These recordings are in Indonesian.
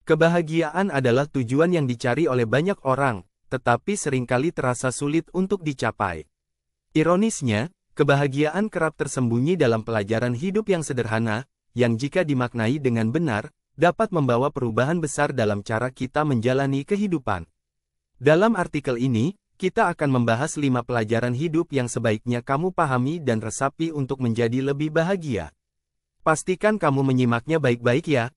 Kebahagiaan adalah tujuan yang dicari oleh banyak orang, tetapi seringkali terasa sulit untuk dicapai. Ironisnya, kebahagiaan kerap tersembunyi dalam pelajaran hidup yang sederhana, yang jika dimaknai dengan benar, dapat membawa perubahan besar dalam cara kita menjalani kehidupan. Dalam artikel ini, kita akan membahas 5 pelajaran hidup yang sebaiknya kamu pahami dan resapi untuk menjadi lebih bahagia. Pastikan kamu menyimaknya baik-baik ya.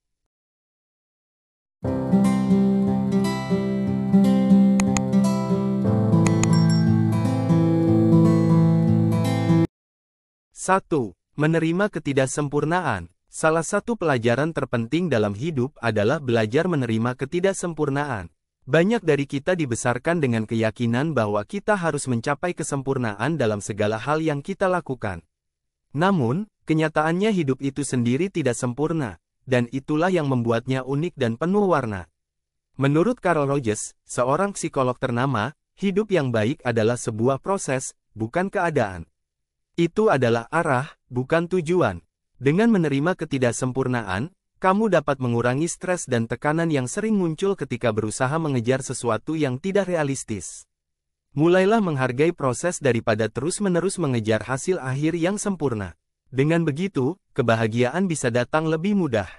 1. Menerima ketidaksempurnaan. Salah satu pelajaran terpenting dalam hidup adalah belajar menerima ketidaksempurnaan. Banyak dari kita dibesarkan dengan keyakinan bahwa kita harus mencapai kesempurnaan dalam segala hal yang kita lakukan. Namun, kenyataannya hidup itu sendiri tidak sempurna, dan itulah yang membuatnya unik dan penuh warna. Menurut Carl Rogers, seorang psikolog ternama, hidup yang baik adalah sebuah proses, bukan keadaan. Itu adalah arah, bukan tujuan. Dengan menerima ketidaksempurnaan, kamu dapat mengurangi stres dan tekanan yang sering muncul ketika berusaha mengejar sesuatu yang tidak realistis. Mulailah menghargai proses daripada terus-menerus mengejar hasil akhir yang sempurna. Dengan begitu, kebahagiaan bisa datang lebih mudah.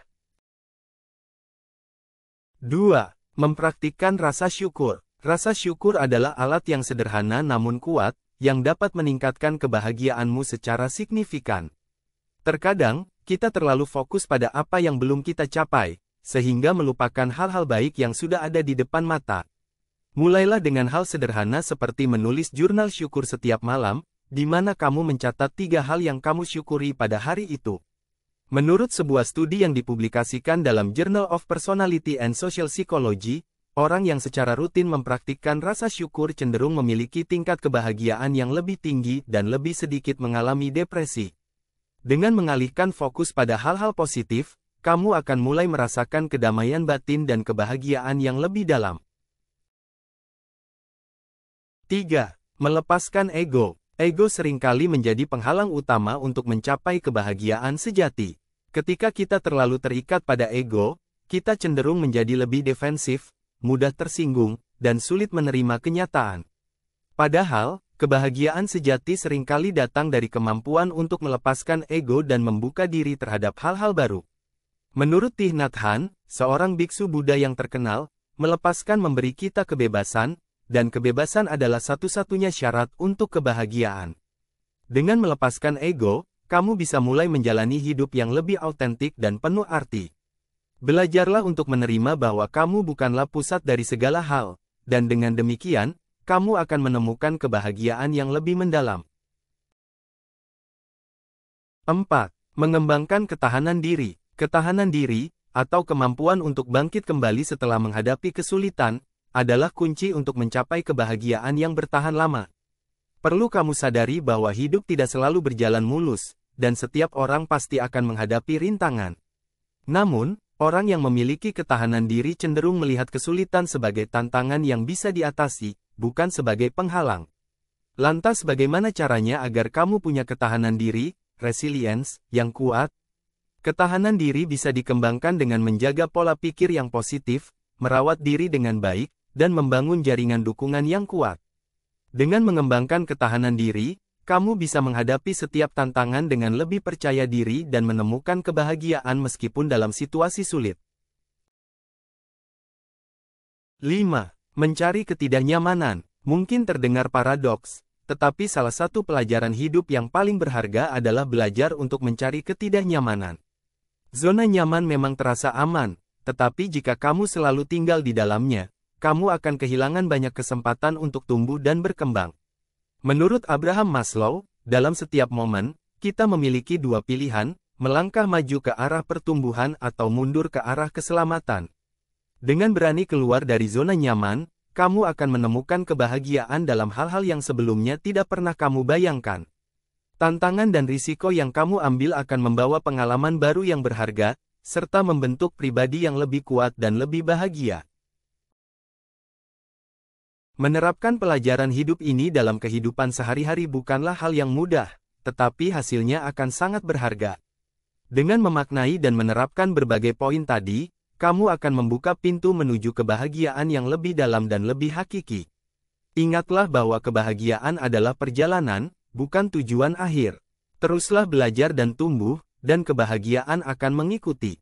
2. Mempraktikkan rasa syukur. Rasa syukur adalah alat yang sederhana namun kuat, yang dapat meningkatkan kebahagiaanmu secara signifikan. Terkadang, kita terlalu fokus pada apa yang belum kita capai, sehingga melupakan hal-hal baik yang sudah ada di depan mata. Mulailah dengan hal sederhana seperti menulis jurnal syukur setiap malam, di mana kamu mencatat 3 hal yang kamu syukuri pada hari itu. Menurut sebuah studi yang dipublikasikan dalam Journal of Personality and Social Psychology, orang yang secara rutin mempraktikkan rasa syukur cenderung memiliki tingkat kebahagiaan yang lebih tinggi dan lebih sedikit mengalami depresi. Dengan mengalihkan fokus pada hal-hal positif, kamu akan mulai merasakan kedamaian batin dan kebahagiaan yang lebih dalam. 3. Melepaskan ego. Ego seringkali menjadi penghalang utama untuk mencapai kebahagiaan sejati. Ketika kita terlalu terikat pada ego, kita cenderung menjadi lebih defensif, mudah tersinggung, dan sulit menerima kenyataan. Padahal, kebahagiaan sejati seringkali datang dari kemampuan untuk melepaskan ego dan membuka diri terhadap hal-hal baru. Menurut Thich Nhat Hanh, seorang biksu Buddha yang terkenal, melepaskan memberi kita kebebasan, dan kebebasan adalah satu-satunya syarat untuk kebahagiaan. Dengan melepaskan ego, kamu bisa mulai menjalani hidup yang lebih autentik dan penuh arti. Belajarlah untuk menerima bahwa kamu bukanlah pusat dari segala hal, dan dengan demikian, kamu akan menemukan kebahagiaan yang lebih mendalam. 4. Mengembangkan ketahanan diri. Ketahanan diri, atau kemampuan untuk bangkit kembali setelah menghadapi kesulitan, adalah kunci untuk mencapai kebahagiaan yang bertahan lama. Perlu kamu sadari bahwa hidup tidak selalu berjalan mulus, dan setiap orang pasti akan menghadapi rintangan. Namun, orang yang memiliki ketahanan diri cenderung melihat kesulitan sebagai tantangan yang bisa diatasi, bukan sebagai penghalang. Lantas bagaimana caranya agar kamu punya ketahanan diri, resilience, yang kuat? Ketahanan diri bisa dikembangkan dengan menjaga pola pikir yang positif, merawat diri dengan baik, dan membangun jaringan dukungan yang kuat. Dengan mengembangkan ketahanan diri, kamu bisa menghadapi setiap tantangan dengan lebih percaya diri dan menemukan kebahagiaan meskipun dalam situasi sulit. 5. Mencari ketidaknyamanan. Mungkin terdengar paradoks, tetapi salah satu pelajaran hidup yang paling berharga adalah belajar untuk mencari ketidaknyamanan. Zona nyaman memang terasa aman, tetapi jika kamu selalu tinggal di dalamnya, kamu akan kehilangan banyak kesempatan untuk tumbuh dan berkembang. Menurut Abraham Maslow, dalam setiap momen, kita memiliki 2 pilihan, melangkah maju ke arah pertumbuhan atau mundur ke arah keselamatan. Dengan berani keluar dari zona nyaman, kamu akan menemukan kebahagiaan dalam hal-hal yang sebelumnya tidak pernah kamu bayangkan. Tantangan dan risiko yang kamu ambil akan membawa pengalaman baru yang berharga, serta membentuk pribadi yang lebih kuat dan lebih bahagia. Menerapkan pelajaran hidup ini dalam kehidupan sehari-hari bukanlah hal yang mudah, tetapi hasilnya akan sangat berharga. Dengan memaknai dan menerapkan berbagai poin tadi, kamu akan membuka pintu menuju kebahagiaan yang lebih dalam dan lebih hakiki. Ingatlah bahwa kebahagiaan adalah perjalanan, bukan tujuan akhir. Teruslah belajar dan tumbuh, dan kebahagiaan akan mengikuti.